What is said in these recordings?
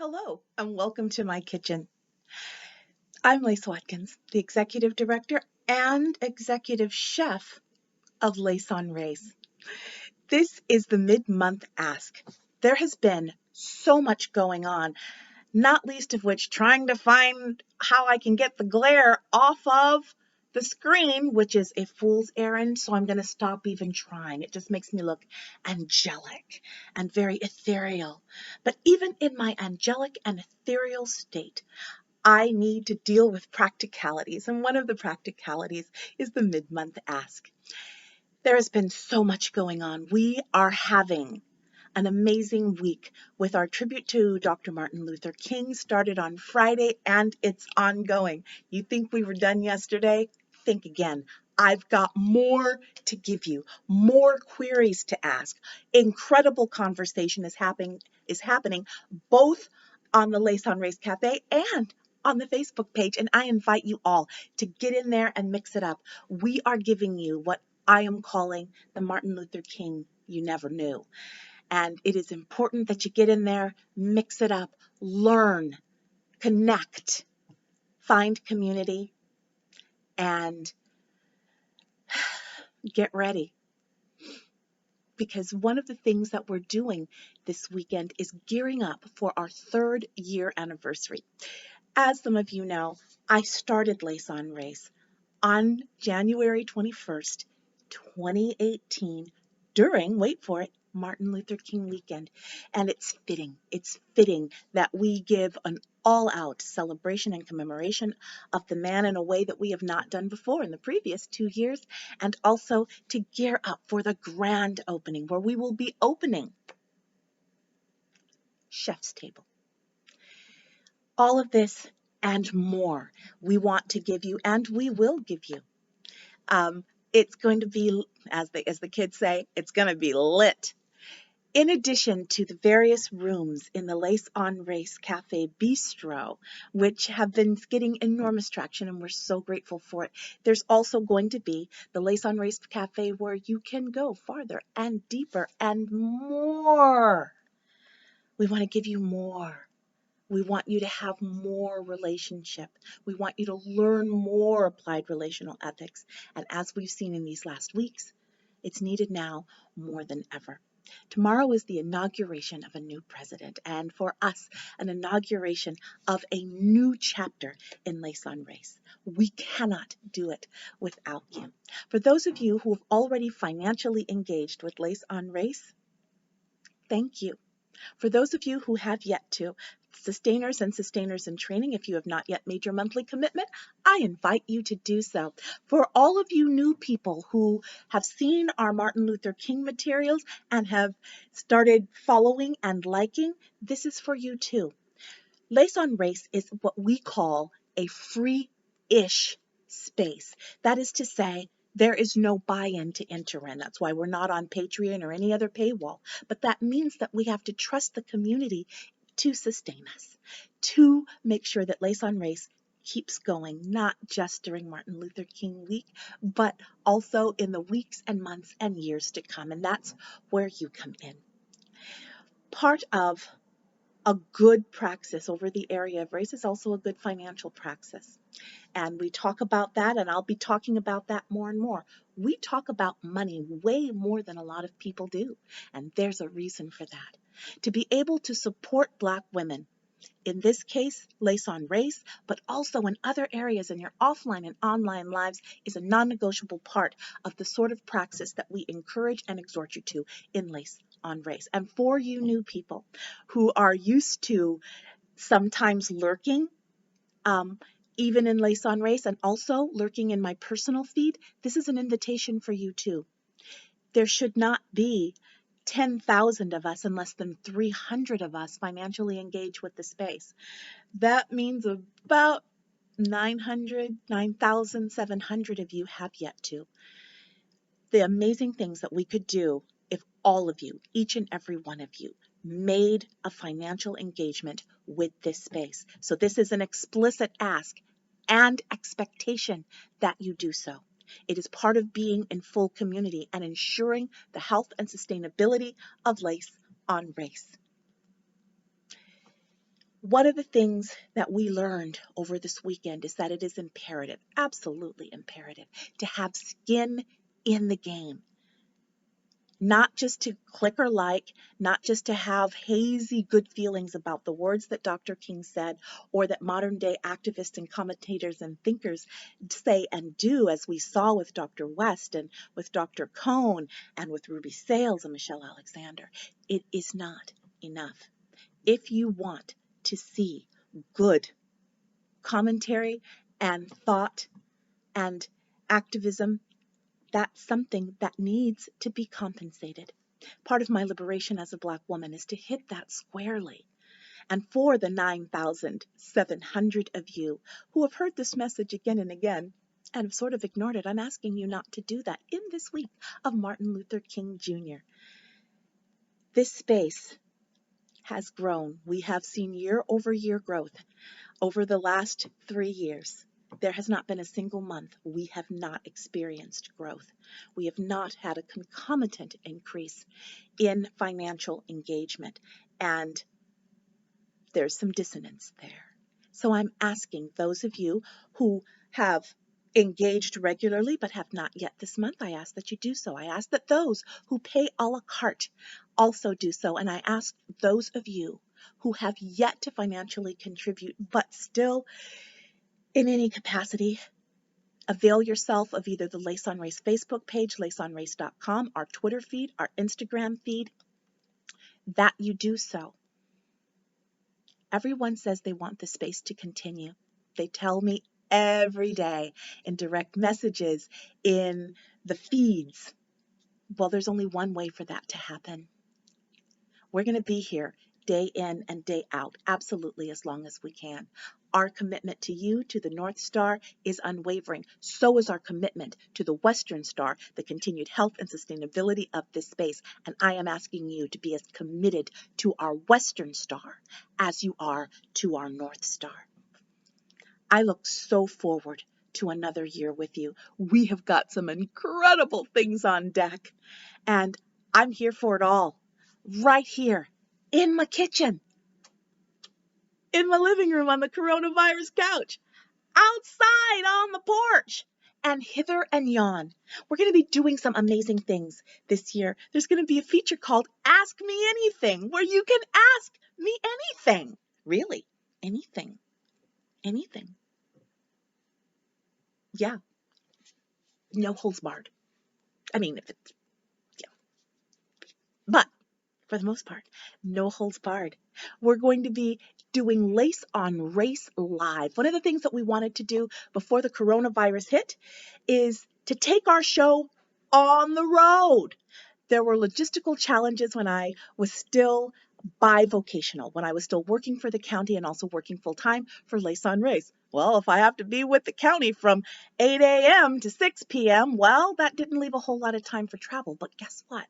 Hello, and welcome to my kitchen. I'm Lace Watkins, the Executive Director and Executive Chef of Lace on Race. This is the mid-month ask. There has been so much going on, not least of which trying to find how I can get the glare off of the screen, which is a fool's errand, so I'm going to stop even trying. It just makes me look angelic and very ethereal. But even in my angelic and ethereal state, I need to deal with practicalities, and one of the practicalities is the mid-month ask. There has been so much going on. We are having an amazing week with our tribute to Dr. Martin Luther King started on Friday, and it's ongoing. You think we were done yesterday? Think again. I've got more to give you, more queries to ask. Incredible conversation is happening both on the Lace on Race Cafe and on the Facebook page, and I invite you all to get in there and mix it up. We are giving you what I am calling the Martin Luther King you never knew. And it is important that you get in there, mix it up, learn, connect, find community, and get ready. Because one of the things that we're doing this weekend is gearing up for our 3rd year anniversary. As some of you know, I started Lace on Race on January 21st, 2018, during, wait for it, Martin Luther King weekend. And it's fitting that we give an all-out celebration and commemoration of the man in a way that we have not done before in the previous 2 years, and also to gear up for the grand opening where we will be opening Chef's Table. All of this and more we want to give you, and we will give you. It's going to be, as the kids say, it's going to be lit. In addition to the various rooms in the Lace on Race Cafe Bistro, which have been getting enormous traction, and we're so grateful for it, there's also going to be the Lace on Race Cafe where you can go farther and deeper and more. We want to give you more. We want you to have more relationship. We want you to learn more applied relational ethics. And as we've seen in these last weeks, it's needed now more than ever. Tomorrow is the inauguration of a new president, and for us, an inauguration of a new chapter in Lace on Race. We cannot do it without you. For those of you who have already financially engaged with Lace on Race, thank you. For those of you who have yet to, sustainers in training, if you have not yet made your monthly commitment, I invite you to do so. For all of you new people who have seen our Martin Luther King materials and have started following and liking, this is for you too. Lace on Race is what we call a free-ish space. That is to say, there is no buy-in to enter in. That's why we're not on Patreon or any other paywall. But that means that we have to trust the community to sustain us, to make sure that Lace on Race keeps going, not just during Martin Luther King week, but also in the weeks and months and years to come. And that's where you come in. Part of a good praxis over the area of race is also a good financial praxis. And we talk about that, and I'll be talking about that more and more. We talk about money way more than a lot of people do, and there's a reason for that. To be able to support Black women, in this case, Lace on Race, but also in other areas in your offline and online lives, is a non-negotiable part of the sort of praxis that we encourage and exhort you to in Lace on Race. And for you new people who are used to sometimes lurking, even in Lace on Race, and also lurking in my personal feed, this is an invitation for you too. There should not be 10,000 of us and less than 300 of us financially engaged with the space. That means about 9,700 of you have yet to. The amazing things that we could do if all of you, each and every one of you, made a financial engagement with this space. So this is an explicit ask and expectation that you do so. It is part of being in full community and ensuring the health and sustainability of Lace on Race. One of the things that we learned over this weekend is that it is imperative, absolutely imperative, to have skin in the game. Not just to click or like, not just to have hazy good feelings about the words that Dr. King said, or that modern day activists and commentators and thinkers say and do, as we saw with Dr. West and with Dr. Cohn and with Ruby Sales and Michelle Alexander. It is not enough. If you want to see good commentary and thought and activism, that's something that needs to be compensated. Part of my liberation as a Black woman is to hit that squarely. And for the 9,700 of you who have heard this message again and again and have sort of ignored it, I'm asking you not to do that in this week of Martin Luther King Jr. This space has grown. We have seen year-over-year growth over the last 3 years. There has not been a single month we have not experienced growth. We have not had a concomitant increase in financial engagement, and there's some dissonance there. So I'm asking those of you who have engaged regularly but have not yet this month, I ask that you do so. I ask that those who pay a la carte also do so. And I ask those of you who have yet to financially contribute but still in any capacity, avail yourself of either the Lace on Race Facebook page, laceonrace.com, our Twitter feed, our Instagram feed, that you do so. Everyone says they want the space to continue. They tell me every day in direct messages, in the feeds. Well, there's only one way for that to happen. We're going to be here day in and day out, absolutely as long as we can. Our commitment to you, to the North Star, is unwavering. So is our commitment to the Western Star, the continued health and sustainability of this space. And I am asking you to be as committed to our Western Star as you are to our North Star. I look so forward to another year with you. We have got some incredible things on deck, and I'm here for it all, right here in my kitchen, in my living room on the coronavirus couch, outside on the porch, and hither and yon. We're going to be doing some amazing things this year. There's going to be a feature called Ask Me Anything, where you can ask me anything. Really, anything. Anything. Yeah, no holds barred. I mean, if it's, yeah. But for the most part, no holds barred. We're going to be doing Lace on Race Live. One of the things that we wanted to do before the coronavirus hit is to take our show on the road. There were logistical challenges when I was still bivocational, when I was still working for the county and also working full-time for Lace on Race. Well, if I have to be with the county from 8 a.m. to 6 p.m., well, that didn't leave a whole lot of time for travel. But guess what?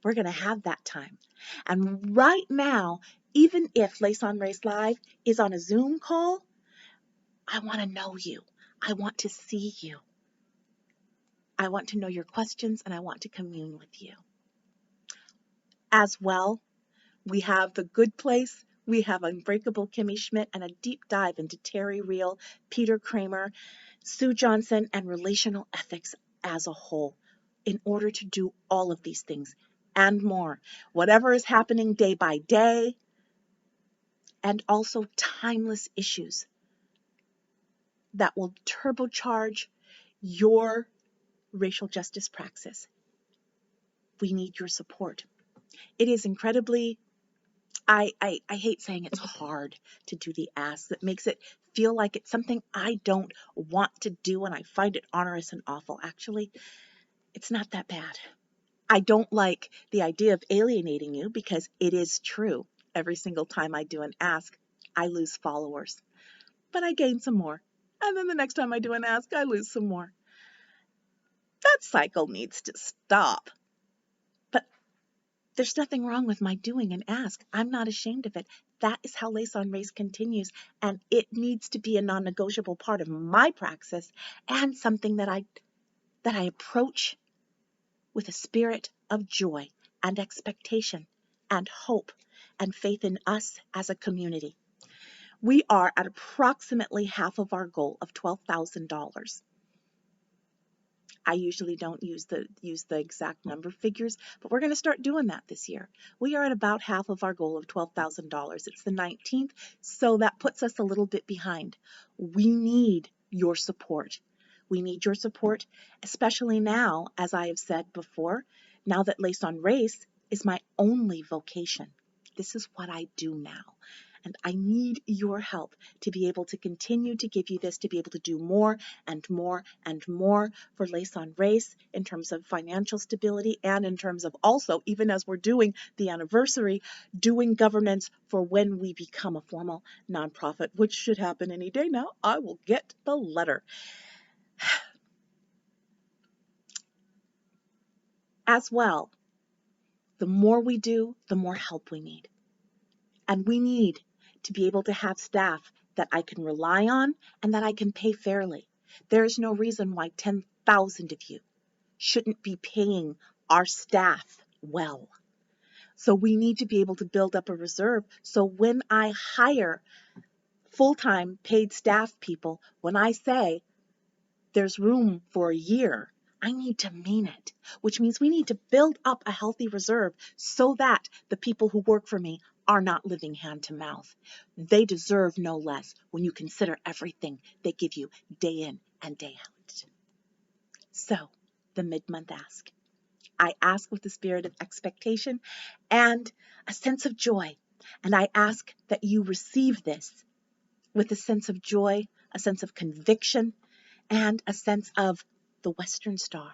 We're going to have that time. And right now, even if Lace on Race Live is on a Zoom call, I want to know you. I want to see you. I want to know your questions, and I want to commune with you. As well, we have The Good Place. We have Unbreakable Kimmy Schmidt and a deep dive into Terry Real, Peter Kramer, Sue Johnson, and relational ethics as a whole in order to do all of these things and more. Whatever is happening day by day, and also timeless issues that will turbocharge your racial justice praxis. We need your support. It is incredibly, I hate saying it's hard to do the ask. That makes it feel like it's something I don't want to do and I find it onerous and awful. Actually, it's not that bad. I don't like the idea of alienating you because it is true. Every single time I do an ask, I lose followers, but I gain some more. And then the next time I do an ask, I lose some more. That cycle needs to stop. But there's nothing wrong with my doing an ask. I'm not ashamed of it. That is how Lace on Race continues, and it needs to be a non-negotiable part of my praxis and something that I approach with a spirit of joy and expectation and hope and faith in us as a community. We are at approximately half of our goal of $12,000. I usually don't use the exact number figures, but we're going to start doing that this year. We are at about half of our goal of $12,000. It's the 19th, so that puts us a little bit behind. We need your support. We need your support, especially now, as I have said before, now that Lace on Race is my only vocation. This is what I do now. And I need your help to be able to continue to give you this, to be able to do more and more and more for Lace on Race in terms of financial stability and in terms of also, even as we're doing the anniversary, doing governance for when we become a formal nonprofit, which should happen any day now. I will get the letter. As well, the more we do, the more help we need. And we need to be able to have staff that I can rely on and that I can pay fairly. There is no reason why 10,000 of you shouldn't be paying our staff well. So we need to be able to build up a reserve. So when I hire full-time paid staff people, when I say there's room for a year, I need to mean it, which means we need to build up a healthy reserve so that the people who work for me are not living hand to mouth. They deserve no less when you consider everything they give you day in and day out. So, the mid-month ask. I ask with the spirit of expectation and a sense of joy. And I ask that you receive this with a sense of joy, a sense of conviction, and a sense of the Western Star,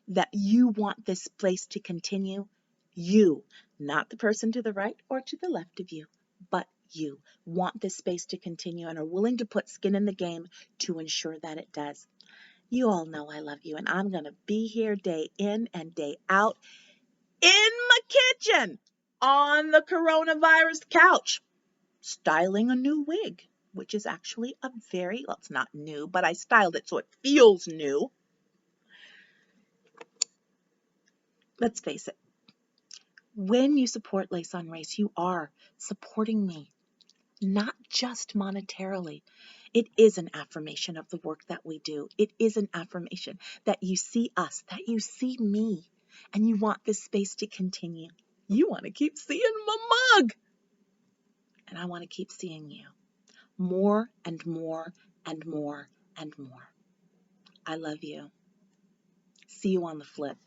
that you want this place to continue. You, not the person to the right or to the left of you, but you want this space to continue and are willing to put skin in the game to ensure that it does. You all know I love you, and I'm going to be here day in and day out in my kitchen on the coronavirus couch, styling a new wig, which is actually a very, well, it's not new, but I styled it so it feels new. Let's face it, when you support Lace on Race, you are supporting me, not just monetarily. It is an affirmation of the work that we do. It is an affirmation that you see us, that you see me, and you want this space to continue. You want to keep seeing my mug, and I want to keep seeing you. More and more and more and more. I love you. See you on the flip.